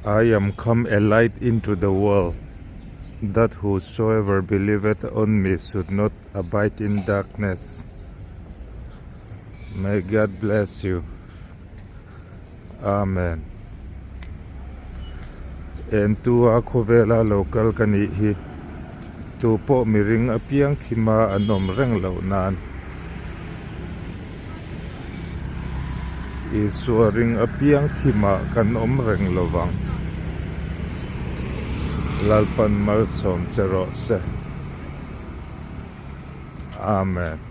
I am come a light into the world, that whosoever believeth on me should not abide in darkness. May God bless you. Amen. En tua khovela local kani hi tu po miring apiang thima anom reng lo nan. Isuaring apiang thima kan reng lovang. Lalpan malsawm se rawh se. Amen.